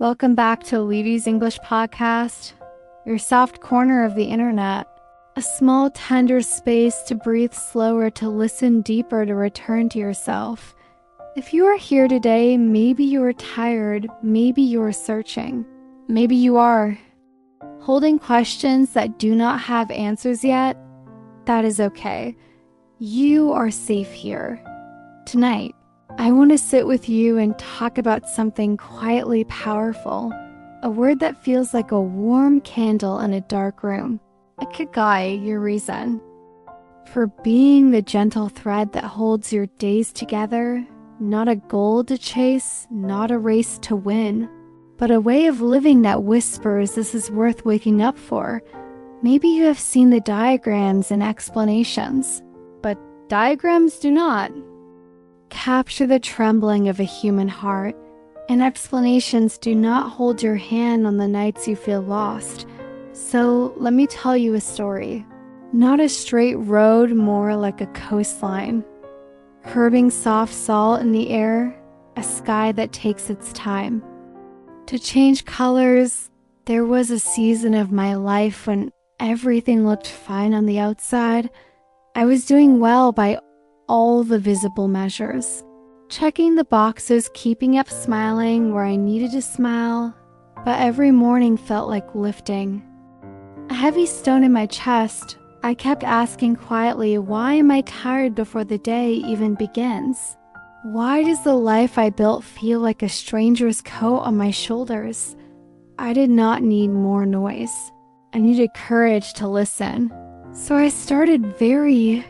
Welcome back to Lety's English Podcast, your soft corner of the internet. A small, tender space to breathe slower, to listen deeper, to return to yourself. If you are here today, maybe you are tired, maybe you are searching. Maybe you are holding questions that do not have answers yet. That is okay. You are safe here. Tonight, I want to sit with you and talk about something quietly powerful, a word that feels like a warm candle in a dark room. Ikigai, your reason for being the gentle thread that holds your days together, not a goal to chase, not a race to win, but a way of living that whispers this is worth waking up for. Maybe you have seen the diagrams and explanations, but diagrams do not capture the trembling of a human heart, and explanations do not hold your hand on the nights you feel lost. So let me tell you a story. Not a straight road, more like a coastline. Curving soft salt in the air, a sky that takes its time to change colors. There was a season of my life when everything looked fine on the outside. I was doing well by all the visible measures, checking the boxes, keeping up smiling where I needed to smile, but every morning felt like lifting a heavy stone in my chest. I kept asking quietly, why am I tired before the day even begins? Why does the life I built feel like a stranger's coat on my shoulders? I did not need more noise. I needed courage to listen. So I started very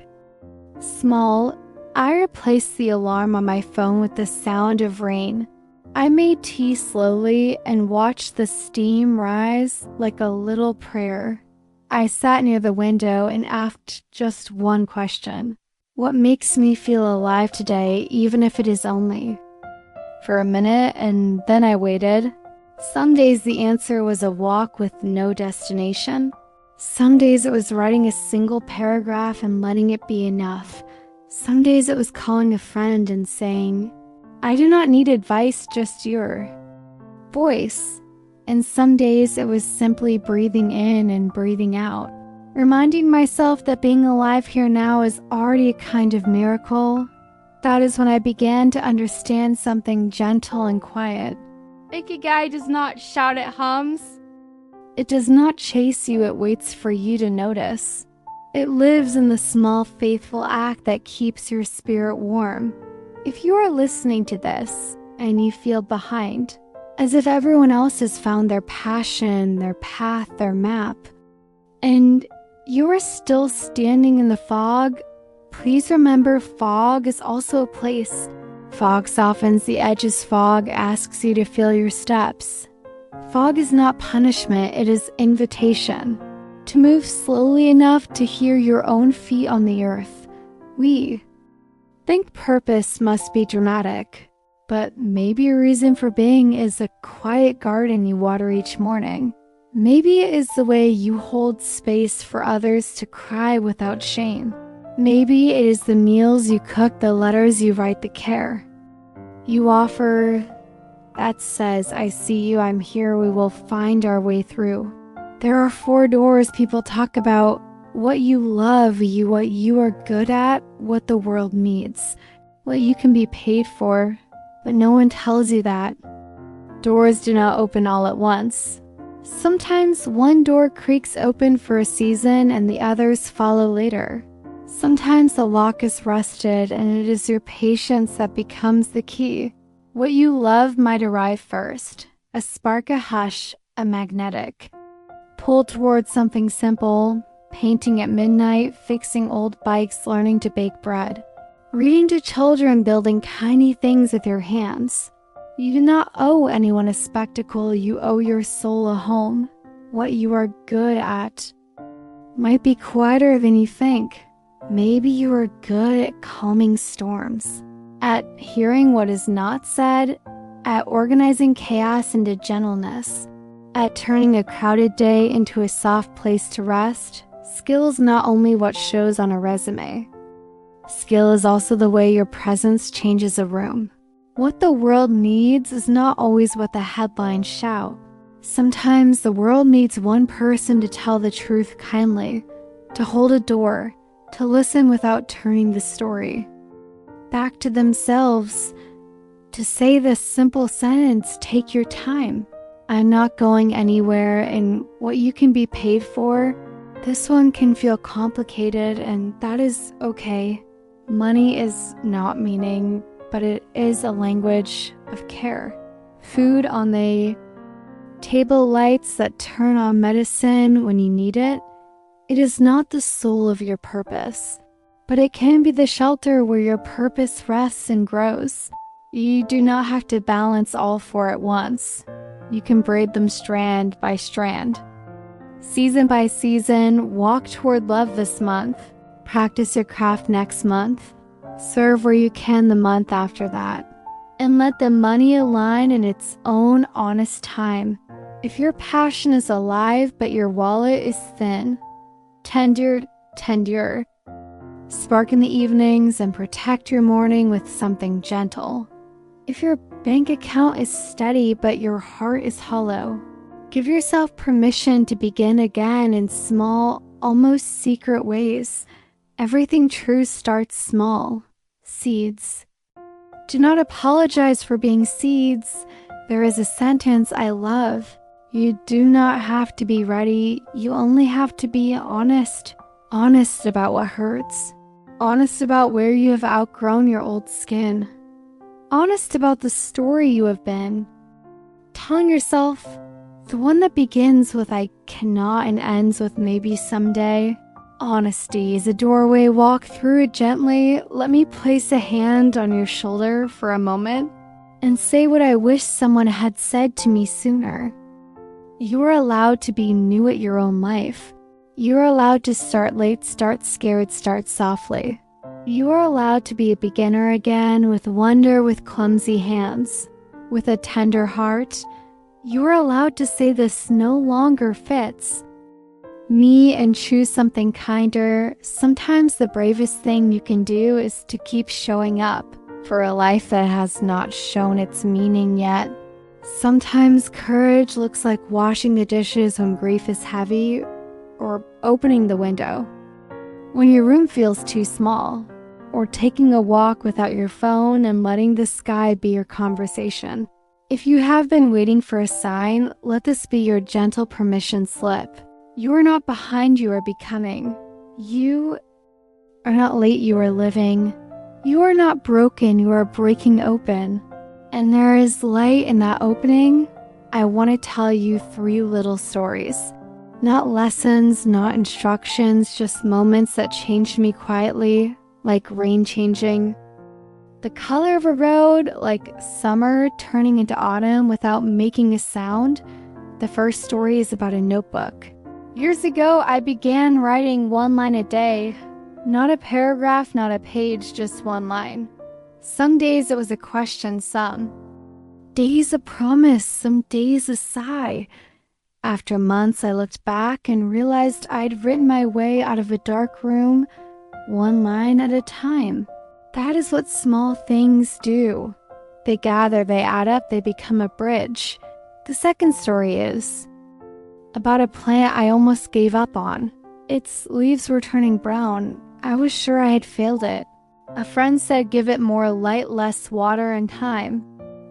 small. I replaced the alarm on my phone with the sound of rain. I made tea slowly and watched the steam rise like a little prayer. I sat near the window and asked just one question. What makes me feel alive today, even if it is only for a minute? And then I waited. Some days the answer was a walk with no destination. Some days it was writing a single paragraph and letting it be enough. Some days it was calling a friend and saying, I do not need advice, just your voice. And some days it was simply breathing in and breathing out, reminding myself that being alive here now is already a kind of miracle. That is when I began to understand something gentle and quiet. Ikigai does not shout at hums. It does not chase you, it waits for you to notice. It lives in the small, faithful act that keeps your spirit warm. If you are listening to this and you feel behind, as if everyone else has found their passion, their path, their map, and you are still standing in the fog, please remember fog is also a place. Fog softens the edges. Fog asks you to feel your steps. Fog is not punishment, it is invitation to move slowly enough to hear your own feet on the earth. We think purpose must be dramatic, but maybe a reason for being is a quiet garden you water each morning. Maybe it is the way you hold space for others to cry without shame. Maybe it is the meals you cook, the letters you write, the care you offer that says, I see you, I'm here, we will find our way through. There are 4 doors people talk about: what you love, what you are good at, what the world needs, what you can be paid for, but no one tells you that. Doors do not open all at once. Sometimes one door creaks open for a season and the others follow later. Sometimes the lock is rusted and it is your patience that becomes the key. What you love might arrive first, a spark, a hush, a magnetic pull towards something simple: painting at midnight, fixing old bikes, learning to bake bread, reading to children, building tiny things with your hands. You do not owe anyone a spectacle, you owe your soul a home. What you are good at might be quieter than you think. Maybe you are good at calming storms, at hearing what is not said, at organizing chaos into gentleness, at turning a crowded day into a soft place to rest. Skill is not only what shows on a resume. Skill is also the way your presence changes a room. What the world needs is not always what the headlines shout. Sometimes the world needs one person to tell the truth kindly, to hold a door, to listen without turning the story back to themselves, to say this simple sentence, take your time. I'm not going anywhere, and what you can be paid for, this one can feel complicated, and that is okay. Money is not meaning, but it is a language of care. Food on the table, lights that turn on medicine when you need it. It is not the soul of your purpose, but it can be the shelter where your purpose rests and grows. You do not have to balance all four at once. You can braid them strand by strand. Season by season, walk toward love this month. Practice your craft next month. Serve where you can the month after that. And let the money align in its own honest time. If your passion is alive but your wallet is thin, tender. Spark in the evenings and protect your morning with something gentle. If your bank account is steady but your heart is hollow, give yourself permission to begin again in small, almost secret ways. Everything true starts small. Seeds. Do not apologize for being seeds. There is a sentence I love. You do not have to be ready. You only have to be honest. Honest about what hurts. Honest about where you have outgrown your old skin. Honest about the story you have been. Telling yourself, the one that begins with I cannot and ends with maybe someday. Honesty is a doorway. Walk through it gently. Let me place a hand on your shoulder for a moment and say what I wish someone had said to me sooner. You are allowed to be new at your own life. You are allowed to start late, start scared, start softly. You are allowed to be a beginner again with wonder, with clumsy hands, with a tender heart. You are allowed to say this no longer fits me and choose something kinder. Sometimes the bravest thing you can do is to keep showing up for a life that has not shown its meaning yet. Sometimes courage looks like washing the dishes when grief is heavy, or opening the window when your room feels too small, or taking a walk without your phone and letting the sky be your conversation. If you have been waiting for a sign, let this be your gentle permission slip. You are not behind, you are becoming. You are not late, you are living. You are not broken, you are breaking open. And there is light in that opening. I want to tell you 3 little stories. Not lessons, not instructions, just moments that changed me quietly, like rain changing the color of a road, like summer turning into autumn without making a sound. The first story is about a notebook. Years ago, I began writing 1 line a day. Not a paragraph, not a page, just 1 line. Some days it was a question, some days a promise, some days a sigh. After months, I looked back and realized I'd written my way out of a dark room, 1 line at a time. That is what small things do. They gather, they add up, they become a bridge. The second story is about a plant I almost gave up on. Its leaves were turning brown. I was sure I had failed it. A friend said give it more light, less water, and time.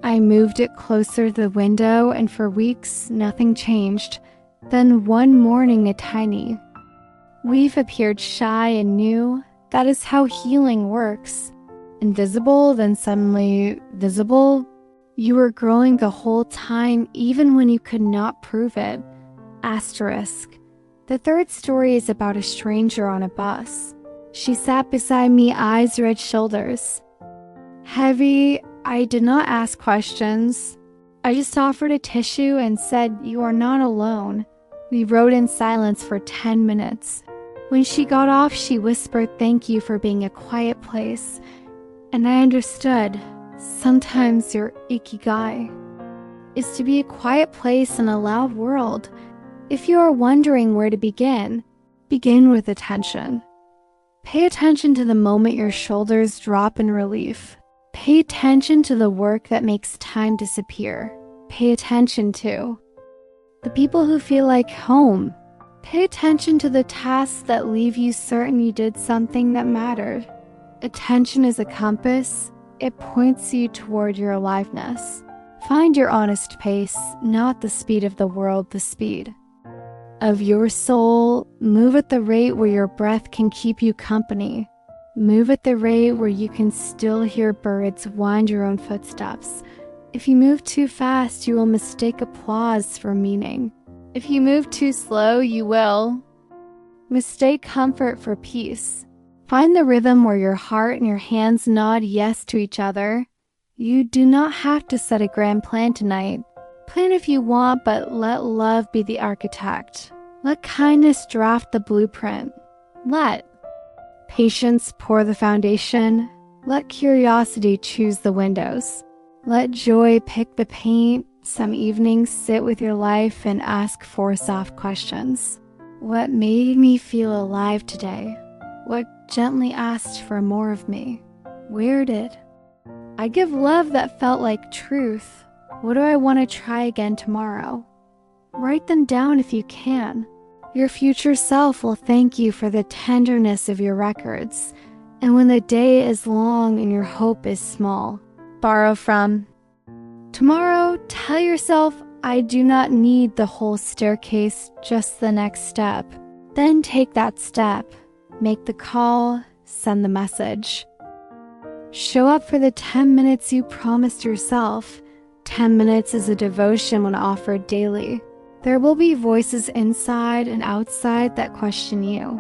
I moved it closer to the window, and for weeks, nothing changed. Then one morning, a tiny leaf appeared, shy and new. That is how healing works. Invisible, then suddenly visible. You were growing the whole time, even when you could not prove it. Asterisk. The third story is about a stranger on a bus. She sat beside me, eyes, red shoulders. Heavy. I did not ask questions. I just offered a tissue and said, "You are not alone." We rode in silence for 10 minutes. When she got off, she whispered, "Thank you for being a quiet place." And I understood. Sometimes your Ikigai is to be a quiet place in a loud world. If you are wondering where to begin with attention. Pay attention to the moment your shoulders drop in relief. Pay attention to the work that makes time disappear. Pay attention to the people who feel like home. Pay attention to the tasks that leave you certain you did something that mattered. Attention is a compass. It points you toward your aliveness. Find your honest pace, not the speed of the world, the speed of your soul. Move at the rate where your breath can keep you company. Move at the rate where you can still hear birds wind your own footsteps. If you move too fast, you will mistake applause for meaning. If you move too slow, you will mistake comfort for peace. Find the rhythm where your heart and your hands nod yes to each other. You do not have to set a grand plan tonight. Plan if you want, but let love be the architect. Let kindness draft the blueprint. Let patience pour the foundation. Let curiosity choose the windows. Let joy pick the paint. Some evenings sit with your life and ask 4 soft questions. What made me feel alive today? What gently asked for more of me? Where did I give love that felt like truth? What do I want to try again tomorrow? Write them down if you can. Your future self will thank you for the tenderness of your records. And when the day is long and your hope is small, borrow from tomorrow. Tell yourself, I do not need the whole staircase, just the next step. Then take that step. Make the call, send the message. Show up for the 10 minutes you promised yourself. 10 minutes is a devotion when offered daily. There will be voices inside and outside that question you.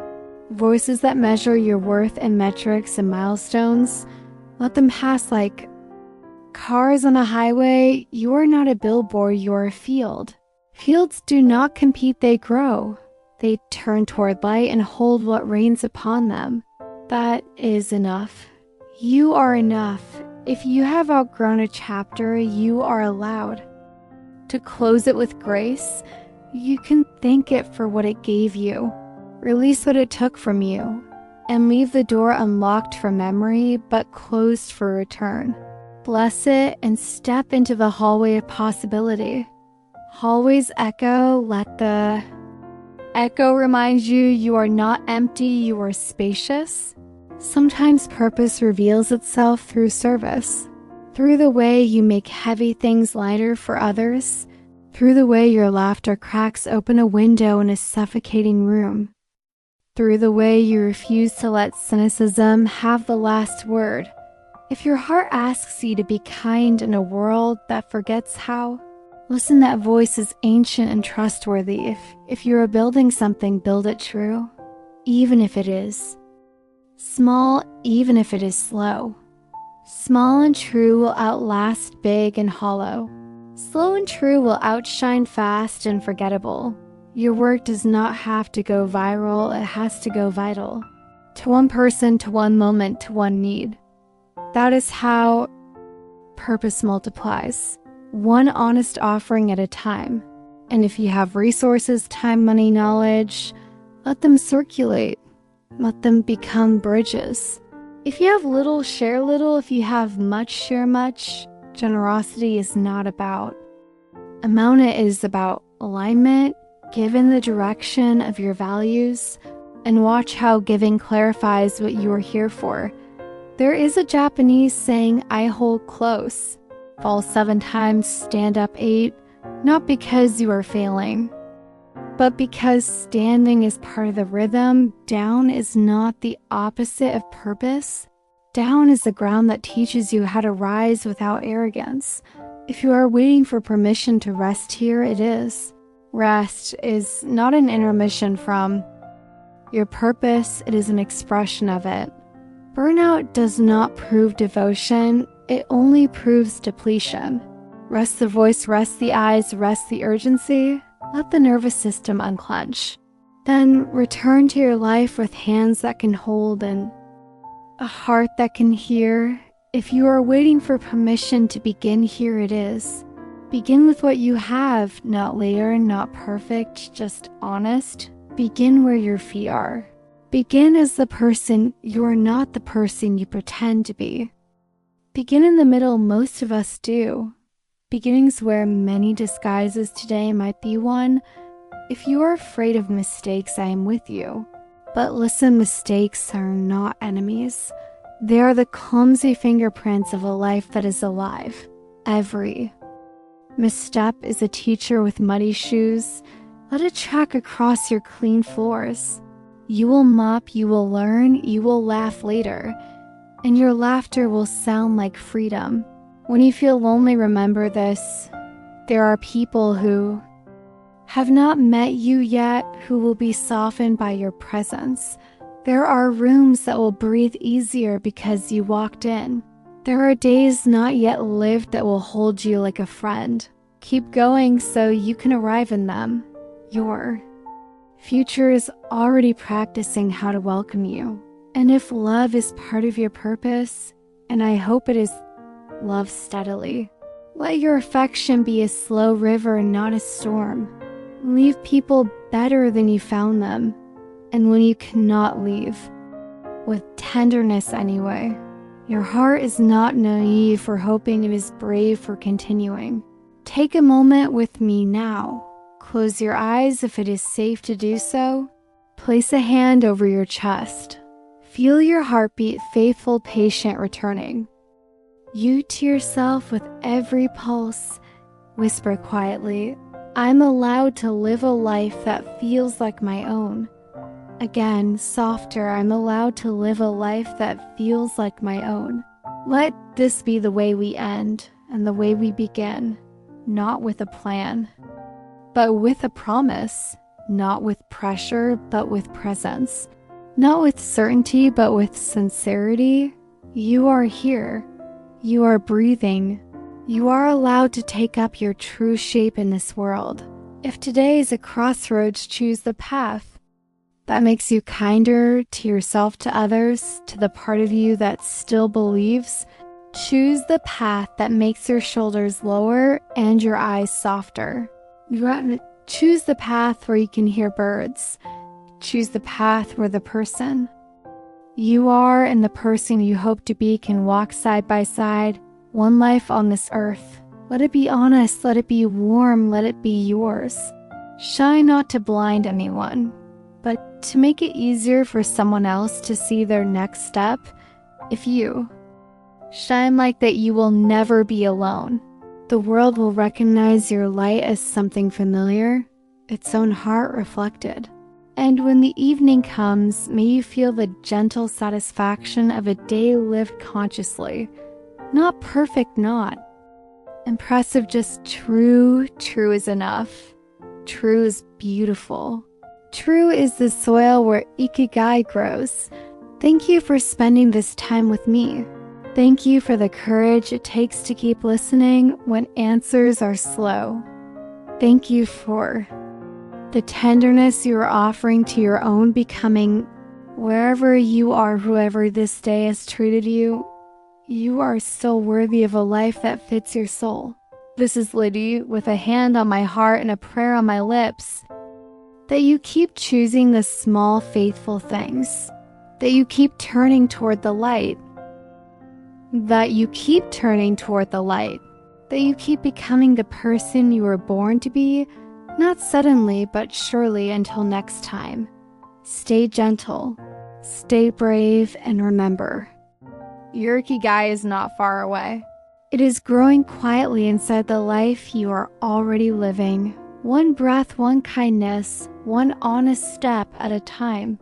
Voices that measure your worth in metrics and milestones. Let them pass like cars on a highway. You are not a billboard, you are a field. Fields do not compete, they grow. They turn toward light and hold what rains upon them. That is enough. You are enough. If you have outgrown a chapter, you are allowed to close it with grace. You can thank it for what it gave you. Release what it took from you, and leave the door unlocked for memory, but closed for return. Bless it and step into the hallway of possibility. Hallways echo. Let the echo remind you you are not empty, you are spacious. Sometimes purpose reveals itself through service, through the way you make heavy things lighter for others, through the way your laughter cracks open a window in a suffocating room, through the way you refuse to let cynicism have the last word. If your heart asks you to be kind in a world that forgets how, listen, that voice is ancient and trustworthy. If you are building something, build it true, even if it is small, even if it is slow. Small and true will outlast big and hollow. Slow and true will outshine fast and forgettable. Your work does not have to go viral, it has to go vital. To one person, to one moment, to one need. That is how purpose multiplies. One honest offering at a time. And if you have resources, time, money, knowledge, let them circulate. Let them become bridges. If you have little, share little. If you have much, share much. Generosity is not about amount, it is about alignment. Give in the direction of your values, and watch how giving clarifies what you are here for. There is a Japanese saying, I hold close. Fall 7 times, stand up 8, not because you are failing, but because standing is part of the rhythm. Down is not the opposite of purpose. Down is the ground that teaches you how to rise without arrogance. If you are waiting for permission to rest here, it is. Rest is not an intermission from your purpose, it is an expression of it. Burnout does not prove devotion, it only proves depletion. Rest the voice, rest the eyes, rest the urgency. Let the nervous system unclench. Then return to your life with hands that can hold and a heart that can hear. If you are waiting for permission to begin, here it is. Begin with what you have, not later, not perfect, just honest. Begin where your feet are. Begin as the person. You are not the person you pretend to be. Begin in the middle, most of us do. Beginnings wear many disguises. Today might be one. If you are afraid of mistakes, I am with you. But listen, mistakes are not enemies. They are the clumsy fingerprints of a life that is alive. Every misstep is a teacher with muddy shoes. Let it track across your clean floors. You will mop, you will learn, you will laugh later, and your laughter will sound like freedom. When you feel lonely, remember this. There are people who have not met you yet who will be softened by your presence. There are rooms that will breathe easier because you walked in. There are days not yet lived that will hold you like a friend. Keep going so you can arrive in them. Your future is already practicing how to welcome you. And if love is part of your purpose, and I hope it is, love steadily. Let your affection be a slow river, not a storm. Leave people better than you found them. And when you cannot leave, with tenderness anyway. Your heart is not naive for hoping, it is brave for continuing. Take a moment with me now. Close your eyes if it is safe to do so. Place a hand over your chest. Feel your heartbeat, faithful, patient, returning. You to yourself with every pulse. Whisper quietly, I'm allowed to live a life that feels like my own. Again, softer, I'm allowed to live a life that feels like my own. Let this be the way we end and the way we begin, not with a plan, but with a promise, not with pressure, but with presence, not with certainty, but with sincerity. You are here. You are breathing. You are allowed to take up your true shape in this world. If today is a crossroads, choose the path that makes you kinder to yourself, to others, to the part of you that still believes. Choose the path that makes your shoulders lower and your eyes softer. Choose the path where you can hear birds. Choose the path where the person you are and the person you hope to be can walk side by side, one life on this earth. Let it be honest, let it be warm, let it be yours. Shine not to blind anyone, but to make it easier for someone else to see their next step. If you shine like that, you will never be alone. The world will recognize your light as something familiar, its own heart reflected. And when the evening comes, may you feel the gentle satisfaction of a day lived consciously. Not perfect, not impressive, just true. True is enough. True is beautiful. True is the soil where Ikigai grows. Thank you for spending this time with me. Thank you for the courage it takes to keep listening when answers are slow. Thank you for the tenderness you are offering to your own becoming. Wherever you are, whoever this day has treated you, you are still worthy of a life that fits your soul. This is Lety with a hand on my heart and a prayer on my lips. That you keep choosing the small, faithful things. That you keep turning toward the light. That you keep turning toward the light. That you keep becoming the person you were born to be, not suddenly, but surely. Until next time. Stay gentle, stay brave, and remember, your Ikigai is not far away. It is growing quietly inside the life you are already living. One breath, one kindness, one honest step at a time.